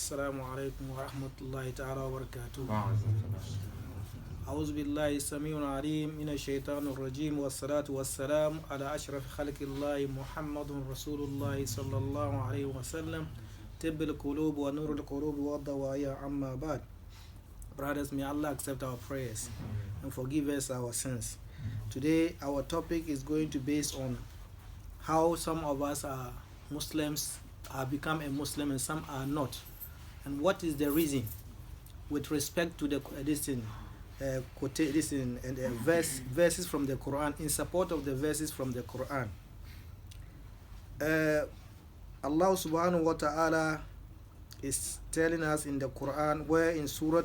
السلام عليكم ورحمة الله تعالى وبركاته. أعوذ بالله السميع العليم من الشيطان الرجيم والصلاة والسلام على أشرف خلق الله محمد رسول الله صلى الله عليه وسلم طب القلوب ونور القلوب والضوايا أما بعد. Brothers, may Allah accept our prayers and forgive us our sins. Today our topic is going to be based on how some of us are Muslims, have become a Muslim and some are not, and what is the reason with respect to the verses from the Quran, in support of the verses from the Quran. Allah subhanahu wa ta'ala is telling us in the Quran, where in Surah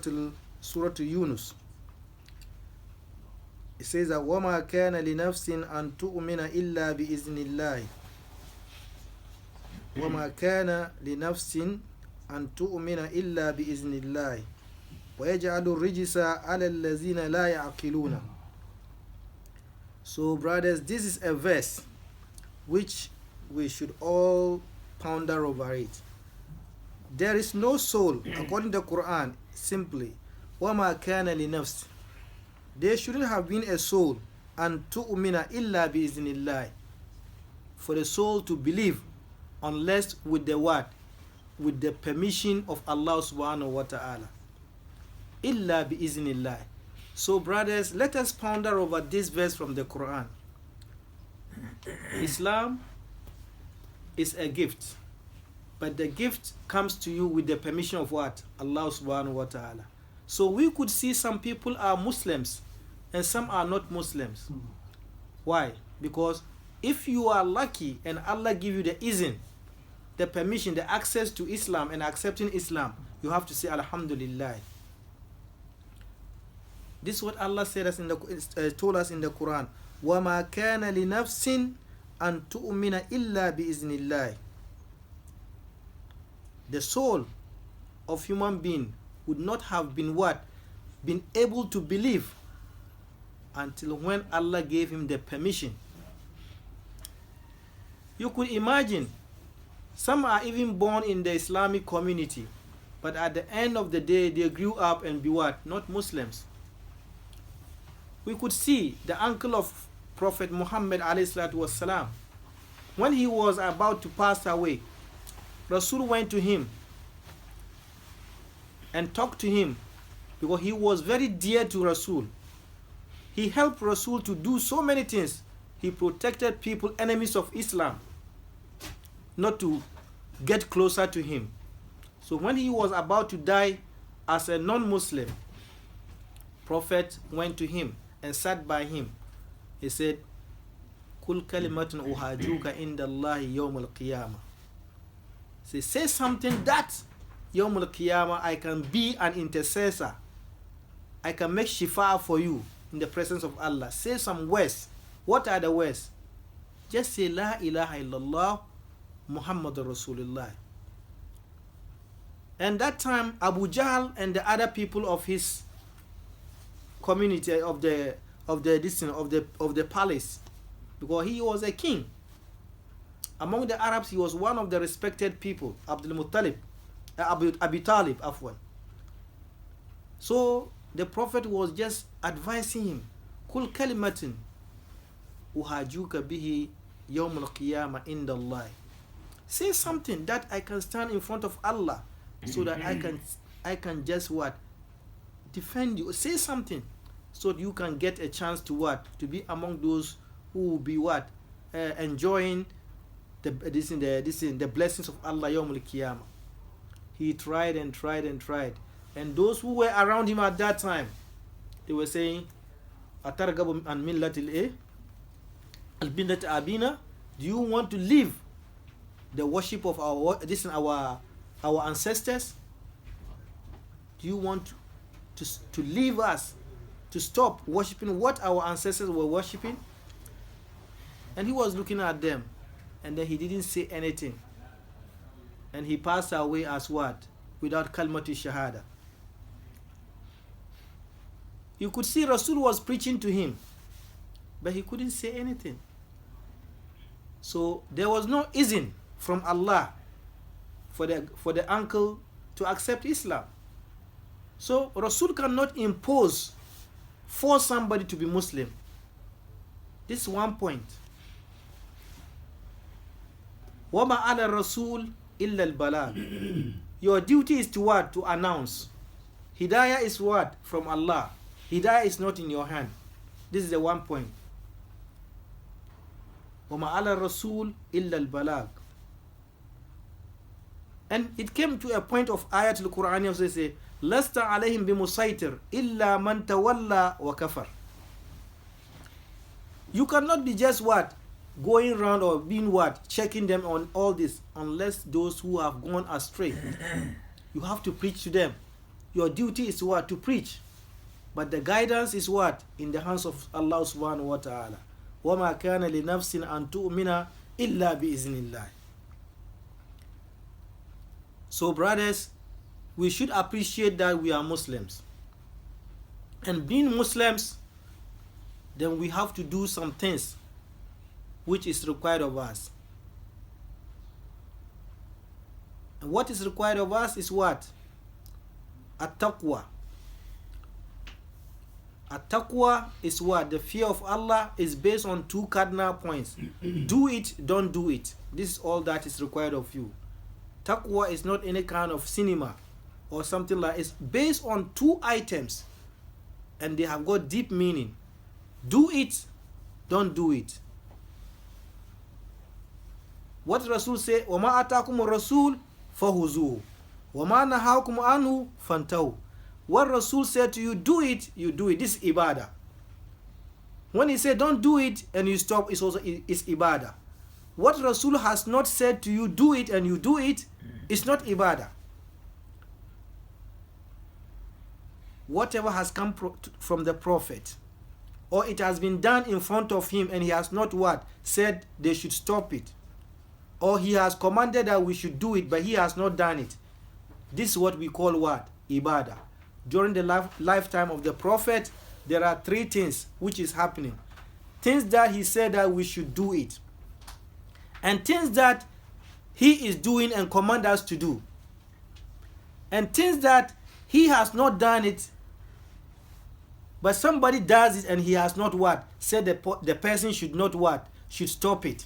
Yunus it says that وَمَا كَانَ لِنَفْسٍ أَن تُؤْمِنَ إِلَّا بِإِذْنِ اللَّهِ وَمَا كَانَ لِنَفْسٍ أَن تُؤْمِنَ إِلَّا بِإِذْنِ اللَّهِ وَيَجْعَلُ الرِّجْسَ عَلَى الَّذِينَ لَا يَعْقِلُونَ. So brothers, this is a verse which we should all ponder over it. There is no soul, according to the Quran, simply وَمَا كَانَ لِنَفْسٍ. There shouldn't have been a soul أَن تُؤْمِنَ إِلَّا بِإِذْنِ اللَّهِ, for the soul to believe unless with the what? With the permission of Allah subhanahu wa ta'ala. Illa bi iznillah. So brothers, let us ponder over this verse from the Quran. Islam is a gift, but the gift comes to you with the permission of what? Allah subhanahu wa ta'ala. So we could see some people are Muslims and some are not Muslims. Why? Because if you are lucky and Allah give you the izn, the permission, the access to Islam and accepting Islam, you have to say Alhamdulillah. This is what Allah said us told us in the Quran. وَمَا كَانَ لِنَفْسٍ أَن تُؤْمِنَ إِلَّا بِإِذْنِ اللَّهِ. The soul of human being would not have been what? Been able to believe until when Allah gave him the permission. You could imagine, some are even born in the Islamic community, but at the end of the day they grew up and be what? Not Muslims. We could see the uncle of Prophet Muhammad ﷺ, when he was about to pass away, Rasul went to him and talked to him because he was very dear to Rasul. He helped Rasul to do so many things. He protected people, enemies of Islam, not to get closer to him. So when he was about to die as a non-Muslim, Prophet went to him and sat by him. He said, Kul kalimatun uhajuka indallahi yawm al-qiyamah. Say something that yawm al-qiyamah I can be an intercessor. I can make shifa for you in the presence of Allah. Say some words. What are the words? Just say La ilaha illallah Muhammadur Rasulullah. And that time Abu Jahl and the other people of his community of the palace, because he was a king among the Arabs, he was one of the respected people, Abu Talib afwan. So the Prophet was just advising him, Kul kalimatin uhajuka bihi yawm al-qiyamah indallah. Say something that I can stand in front of Allah so that I can just what? Defend you. Say something so that you can get a chance to what? To be among those who will be what? Enjoying the blessings of Allah yawm al-qiyamah. He tried and tried and tried. And those who were around him at that time, they were saying, Atargabu an millatil al-bindat abina. Do you want to leave the worship of our ancestors? Do you want to leave us, to stop worshiping what our ancestors were worshiping? And he was looking at them, and then he didn't say anything, and he passed away as what? Without kalmati shahada. You could see Rasul was preaching to him, but he couldn't say anything. So there was no izn from Allah for the uncle to accept Islam. So Rasul cannot force somebody to be Muslim. This is one point. وَمَا عَلَى الرَّسُولِ إِلَّا الْبَلَاغِ. Your duty is to what? To announce. Hidayah is what? From Allah. Hidayah is not in your hand. This is the one point. وَمَا عَلَى الرَّسُولِ إِلَّا الْبَلَاغِ. And it came to a point of Ayatul Quran also say, لَسْتَ عَلَيْهِمْ بِمُسَيْتِرٍ إِلَّا مَنْ تَوَلَّى وَكَفَرٍ. You cannot be just what? Going around or being what? Checking them on all this, unless those who have gone astray. You have to preach to them. Your duty is what? To preach. But the guidance is what? In the hands of Allah subhanahu wa ta'ala. وَمَا كَانَ لِنَفْسٍ أَن تُؤْمِنَ إِلَّا بِإِذْنِ اللَّهِ. So brothers, we should appreciate that we are Muslims. And being Muslims, then we have to do some things which is required of us. And what is required of us is what? At-taqwa. At-taqwa is what? The fear of Allah is based on two cardinal points. Do it, don't do it. This is all that is required of you. Taqwa is not any kind of cinema or something like. It's based on two items, and they have got deep meaning. Do it, don't do it. What Rasul say? وَمَا أَتَاكُمُ الرَّسُولُ فَخُذُوهُ وَمَا نَهَاكُمْ عَنْهُ فَانْتَهُوا. What Rasul said to you, do it, you do it. This is ibadah. When he said don't do it and you stop, it's also it's ibadah. What Rasul has not said to you, do it, and you do it, it's not ibadah. Whatever has come from the Prophet, or it has been done in front of him and he has not what? Said they should stop it. Or he has commanded that we should do it, but he has not done it. This is what we call what? Ibadah. During the lifetime of the Prophet, there are three things which is happening. Things that he said that we should do it. And things that he is doing and command us to do. And things that he has not done it, but somebody does it and he has not what? Said the person should not what? Should stop it.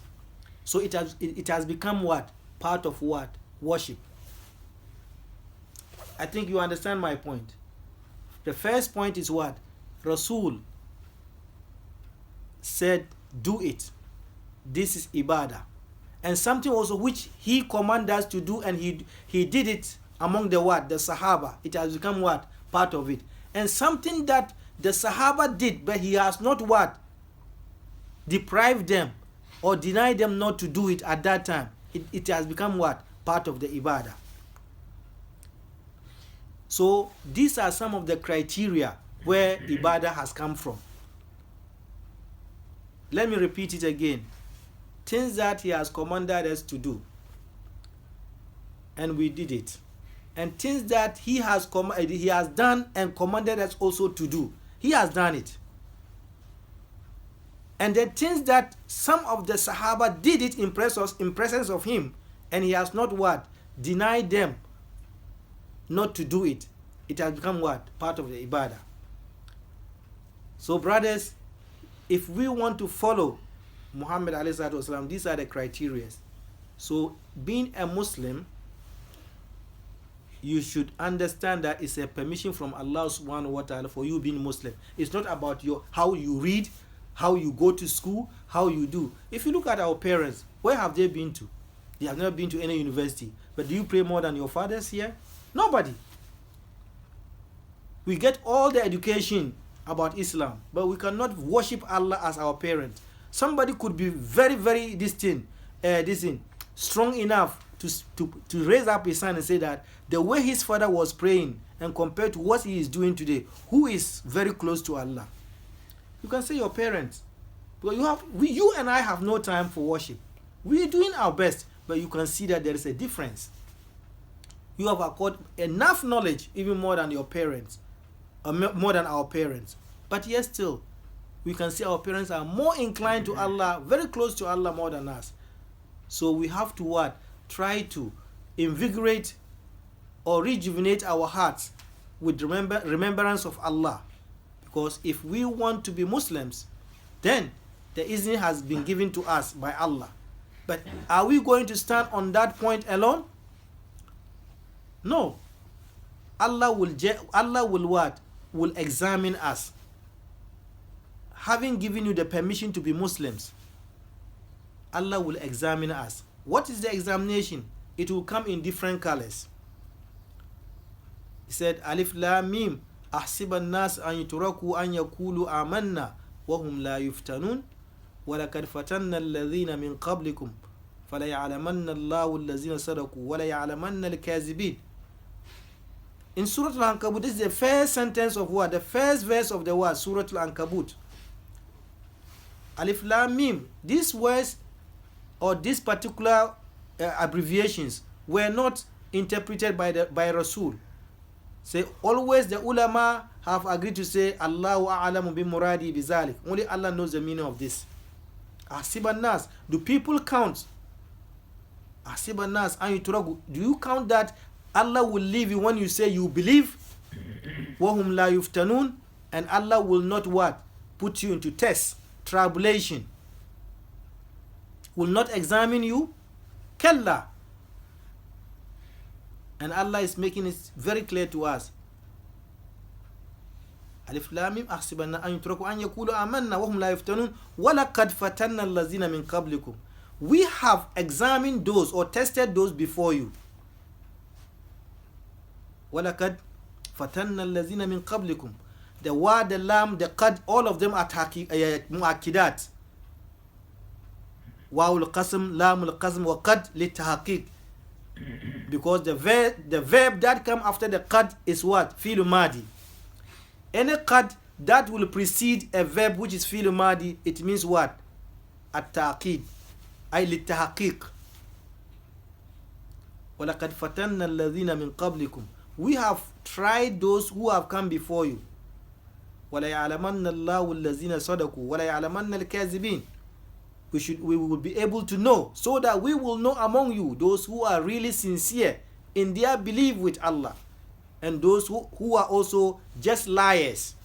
So it has become what? Part of what? Worship. I think you understand my point. The first point is what? Rasul said, do it. This is ibadah. And something also which he commanded us to do, and he did it among the what? The Sahaba. It has become what? Part of it. And something that the Sahaba did, but he has not what? Deprived them or denied them not to do it at that time. It has become what? Part of the ibadah. So these are some of the criteria where ibadah has come from. Let me repeat it again. Things that he has commanded us to do, and we did it. And things that he has done and commanded us also to do, he has done it. And the things that some of the Sahaba did it in presence of him, and he has not what? Denied them not to do it. It has become what? Part of the ibadah. So brothers, if we want to follow Muhammad alayhi salatu wasalam, these are the criteria. So being a Muslim, you should understand that it's a permission from Allah subhanahu wa ta'ala for you being Muslim. It's not about how you read, how you go to school, how you do. If you look at our parents, where have they been to? They have never been to any university. But do you pray more than your fathers here? Nobody. We get all the education about Islam, but we cannot worship Allah as our parent. Somebody could be very, very strong enough to raise up his hand and say that the way his father was praying and compared to what he is doing today, who is very close to Allah? You can say your parents. But you and I have no time for worship. We are doing our best, but you can see that there is a difference. You have acquired enough knowledge, even more than your parents, or more than our parents. But yet still, we can see our parents are more inclined to Allah, very close to Allah more than us. So we have to what? Try to invigorate or rejuvenate our hearts with remembrance of Allah. Because if we want to be Muslims, then the izn has been given to us by Allah. But are we going to stand on that point alone? No. Allah will what? Will examine us. Having given you the permission to be Muslims, Allah will examine us. What is the examination? It will come in different colors. He said, Alif Lam Mim, Ahsiban nas an yutraku an yakulu amanna wa hum la yuftanun wa laqad fatanna alladhina min qablikum fala ya'lamanna Allahu alladhina sadaqu wa la ya'lamanna al-kazibin. In Surah Al-Ankabut, this is the first sentence of what? The first verse of the word, Surah Al-Ankabut. Alif Lam Mim. These words or these particular abbreviations were not interpreted by Rasul. Say always the ulama have agreed to say Allahu a'lamu bi muradi bi zalik. Only Allah knows the meaning of this. Ahsiban nas. Do people count? Ahsiban nas an yutraku. Do you count that Allah will leave you when you say you believe? Wahum la yuftanun. And Allah will not what? Put you into test, tribulation. Will not examine you? Kalla. And Allah is making it very clear to us. Alif Lam Mim ahsibanna an yutraku an yaqulu amanna wa hum la yuftanun wa laqad fatanna allazina min qablikum. We have examined those or tested those before you. Wa laqad fatanna allazina min qablikum. The wa, the lam, the qad, all of them are mu'akkidat. Wa'ul qasm, lamul qasm wa qad litahqiq. Because the verb that come after the qad is what? Fi'l madi. Any qad that will precede a verb which is fi'l madi, it means what? At-ta'qid. Ay litahqiq. وَلَقَدْ فَتَنَّا الَّذِينَ مِنْ قَبْلِكُمْ. We have tried those who have come before you. وَلَا يَعْلَمَنَّ اللَّهُ الَّذِينَ صَدَقُوا وَلَا يَعْلَمَنَّ الْكَاذِبِينَ. We will be able to know, so that we will know among you those who are really sincere in their belief with Allah, and those who are also just liars.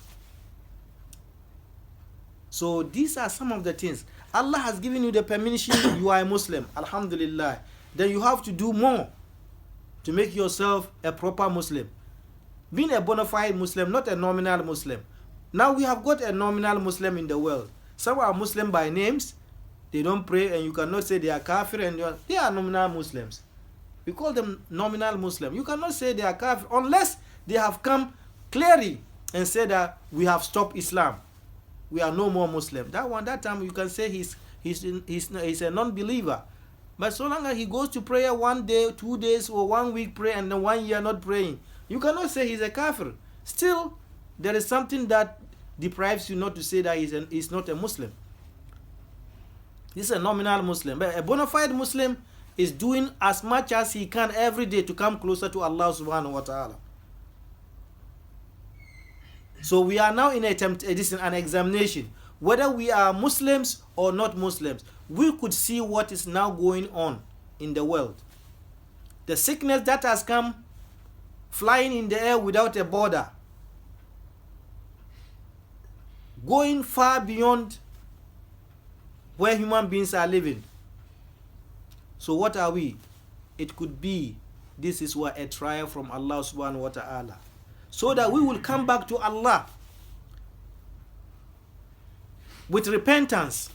So these are some of the things. Allah has given you the permission, you are a Muslim, alhamdulillah. Then you have to do more to make yourself a proper Muslim. Being a bona fide Muslim, not a nominal Muslim. Now we have got a nominal Muslim in the world. Some are Muslim by names. They don't pray, and you cannot say they are kafir, and they are nominal Muslims. We call them nominal Muslim. You cannot say they are kafir unless they have come clearly and said that we have stopped Islam. We are no more Muslim. That time you can say he's a non-believer. But so long as he goes to prayer 1 day, 2 days, or 1 week pray, and then 1 year not praying, you cannot say he's a kafir. Still, there is something that deprives you not to say that he's not a Muslim. This is a nominal Muslim. But a bona fide Muslim is doing as much as he can every day to come closer to Allah subhanahu wa ta'ala. So we are now in an examination, whether we are Muslims or not Muslims. We could see what is now going on in the world. The sickness that has come flying in the air without a border, going far beyond where human beings are living. So what are we? It could be this is what a trial from Allah subhanahu wa ta'ala, so that we will come back to Allah with repentance.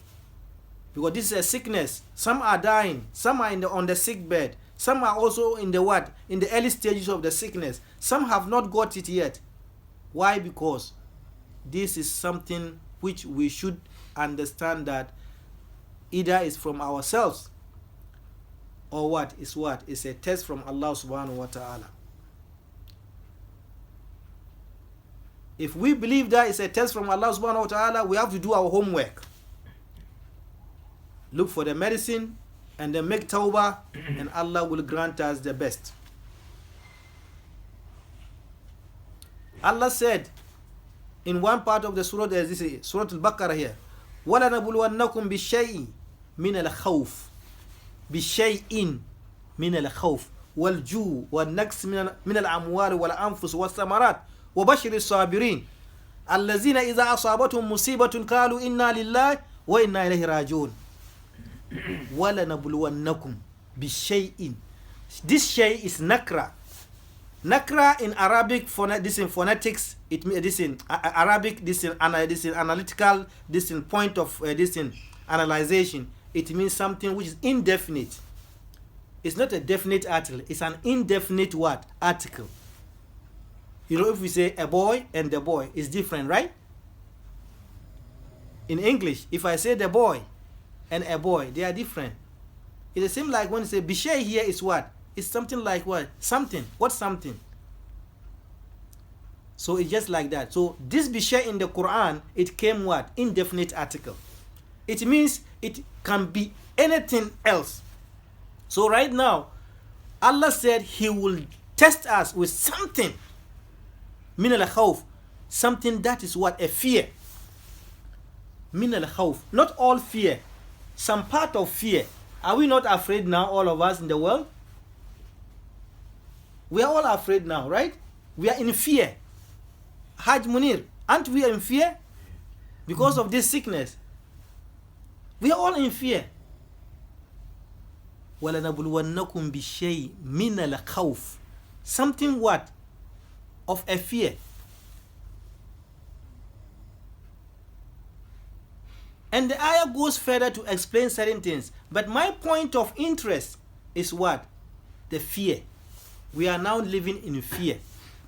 Because this is a sickness. Some are dying, some are on the sick bed, some are also in the early stages of the sickness. Some have not got it yet. Why? Because this is something which we should understand that either is from ourselves or what? It's a test from Allah subhanahu wa ta'ala. If we believe that it's a test from Allah subhanahu wa ta'ala, we have to do our homework. Look for the medicine and then make tawbah, and Allah will grant us the best. Allah said in one part of the surah, there is this Surah Al-Baqarah here, وَلَنَبُلُوَنَّكُمْ بِالشَّيْءٍ مِنَ الْخَوْفِ. بِالشَّيْءٍ مِنَ الْخَوْفِ. والجوع والنقص من الأموال والأنفس والثمرات وبشر الصابرين الذين إذا أصابتهم مصيبة قالوا إنا لله وإنا إليه راجعون وَلَنَبْلُوَنَّكُمْ بِشَيْءٍ. This shay is nakra. Nakra in Arabic, this in phonetics, it means this in Arabic, this in analytical, this in point of this in analyzation. It means something which is indefinite. It's not a definite article. It's an indefinite what? Article. You know, if we say a boy and the boy, it's different, right? In English, if I say the boy and a boy, they are different. It seems like when you say bishay here is what? It's something like what? Something. What's something? So it's just like that. So this bishay in the Quran, it came what? Indefinite article. It means it can be anything else. So right now, Allah said He will test us with something. Min al-khawf. Something that is what? A fear. Min al-khawf. Not all fear. Some part of fear. Are we not afraid now, all of us in the world? We are all afraid now, right? We are in fear. Hajj Munir, aren't we in fear? Because of this sickness. We are all in fear. وَلَنَبْلُوَنَّكُمْ بِشَيْءٍ مِنَ الْخَوْفِ. Something what? Of a fear. And the ayah goes further to explain certain things. But my point of interest is what? The fear. We are now living in fear.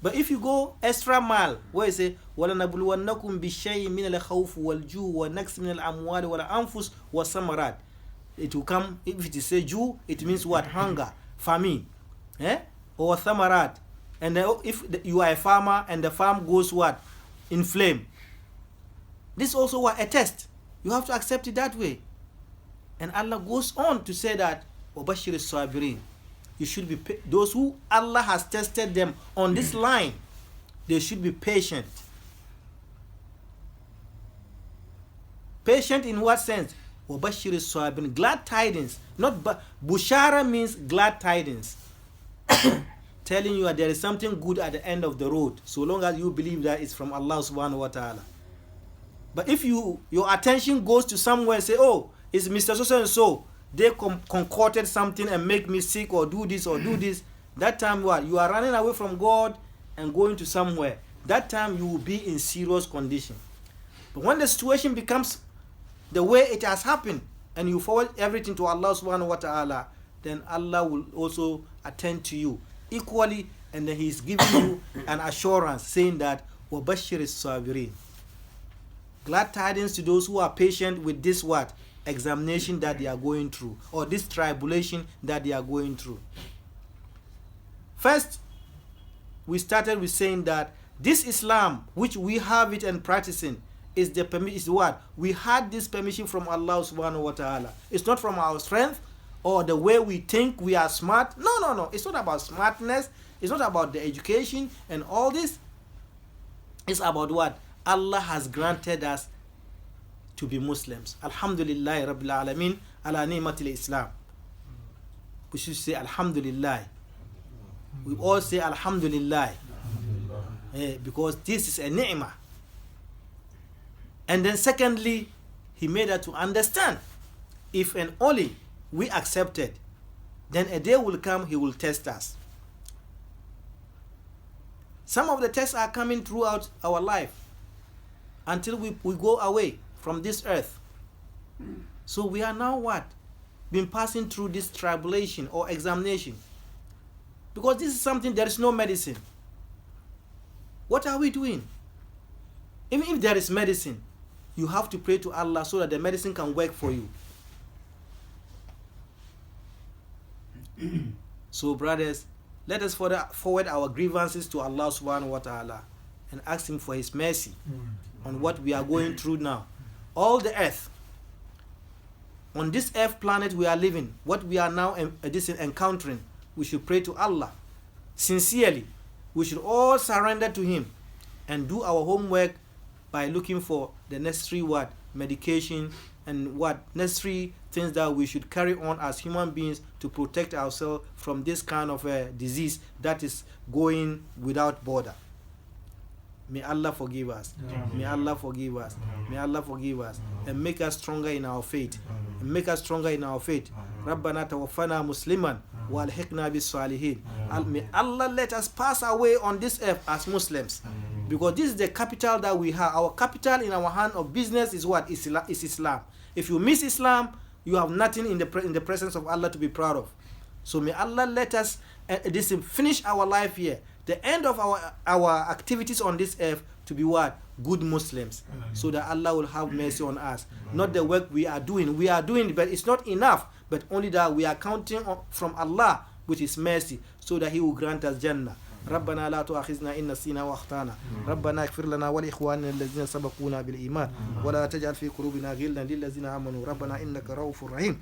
But if you go extra mile, where you say, وَلَنَبْلُوَنَّكُمْ بِشَيْءٍ مِنَ الْخَوْفِ وَالْجُوعِ وَالنَّقْصِ مِنَ الْأَمْوَالِ وَالْأَنفُسِ وَالثَّمَرَاتِ. It will come, if it is a Jew, it means what? Hunger, famine, or thamarat. And if you are a farmer and the farm goes what? In flame. This is also what? A test. You have to accept it that way. And Allah goes on to say that, وَبَشِّرِ الصَّابِرِينَ. You should be, those who Allah has tested them on this line, they should be patient. Patient in what sense? وَبَشِّرِ الصَّابِرِينَ. Glad tidings. Not Bushara means glad tidings. Telling you that there is something good at the end of the road, so long as you believe that it's from Allah subhanahu wa ta'ala. But if your attention goes to somewhere and say, oh, it's Mr. So and so, they concocted something and make me sick or do this, that time what? You are running away from God and going to somewhere. That time you will be in serious condition. But when the situation becomes the way it has happened and you forward everything to Allah subhanahu wa ta'ala, then Allah will also attend to you equally, and then He is giving you an assurance saying that وَبَشِّرِ الصَّابِرِينَ. Glad tidings to those who are patient with this what? Examination that they are going through, or this tribulation that they are going through. First, we started with saying that this Islam, which we have it and practicing, is what? We had this permission from Allah subhanahu wa ta'ala. It's not from our strength or the way we think we are smart. No. It's not about smartness. It's not about the education and all this. It's about what? Allah has granted us to be Muslims. Alhamdulillah Rabbil Alameen ala ni'matil Islam. We should say Alhamdulillah. We all say Alhamdulillah. Because this is a ni'mah. And then secondly, He made us to understand, if and only we accept it, then a day will come He will test us. Some of the tests are coming throughout our life until we go away from this earth. So we are now what? Been passing through this tribulation or examination. Because this is something, there is no medicine. What are we doing? Even if there is medicine, you have to pray to Allah so that the medicine can work for you. So brothers, let us forward our grievances to Allah subhanahu wa ta'ala and ask Him for His mercy on what we are going through now. All the earth, on this earth planet we are living, what we are now encountering, we should pray to Allah sincerely. We should all surrender to Him and do our homework by looking for the necessary medication and necessary things that we should carry on as human beings to protect ourselves from this kind of disease that is going without border. May Allah forgive us. May Allah forgive us. May Allah forgive us and make us stronger in our faith. And make us stronger in our faith. رَبَّنَا تَوَفَّنَا مُسْلِمًا وَالْحِقْنَا بِالصَّالِحِينَ. May Allah let us pass away on this earth as Muslims. Because this is the capital that we have. Our capital in our hand of business is what? Is Islam. If you miss Islam, you have nothing in the presence of Allah to be proud of. So may Allah let us finish our life here. The end of our activities on this earth to be what? Good Muslims. So that Allah will have mercy on us. Not the work we are doing. We are doing it, but it's not enough. But only that we are counting from Allah with His mercy, so that He will grant us Jannah. ربنا لا تؤاخذنا إن نسينا وأخطأنا ربنا اغفر لنا ولإخواننا الذين سبقونا بالإيمان ولا تجعل في قلوبنا غلا للذين آمنوا ربنا إنك رؤوف رحيم.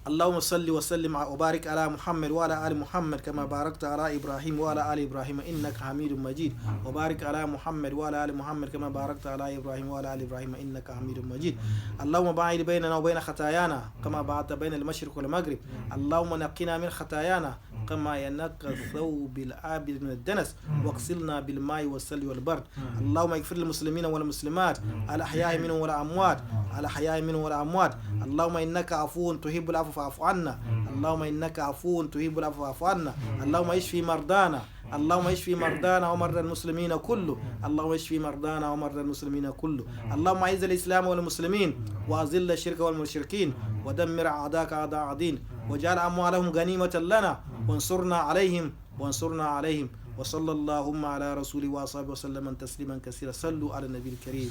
اللهم صل وسلم وبارك على محمد وعلى آل محمد كما باركت على إبراهيم وعلى آل إبراهيم إنك حميد مجيد. وبارك على محمد وعلى آل محمد كما باركت على إبراهيم وعلى آل إبراهيم إنك حميد مجيد. اللهم باعد بيننا وبين خطايانا كما باعدت بين المشرق والمغرب. اللهم نقنا من خطايانا كما ينقى الثوب الأبيض من الدنس واغسلنا بالماء والثلج والبرد. اللهم اغفر للمسلمين والمسلمات الأحياء منهم والأموات الأحياء منهم والأموات. اللهم إنك عفو تحب العفو فاعف عنا. اللهم إنك عفو تحب العفو فاعف عنا. اللهم اشفي مرضانا. اللهم اشفي مرضانا ومرضى المسلمين كله. اللهم اشفي مرضانا ومرضى المسلمين كله. اللهم اعز الإسلام والمسلمين وأذل الشرك والمشركين ودمر أعداءك أعداء الدين واجعل أموالهم غنيمة لنا وانصرنا عليهم وصلى اللهم على رسوله وصحبه وسلم تسليما كثيرا. صلوا على النبي الكريم.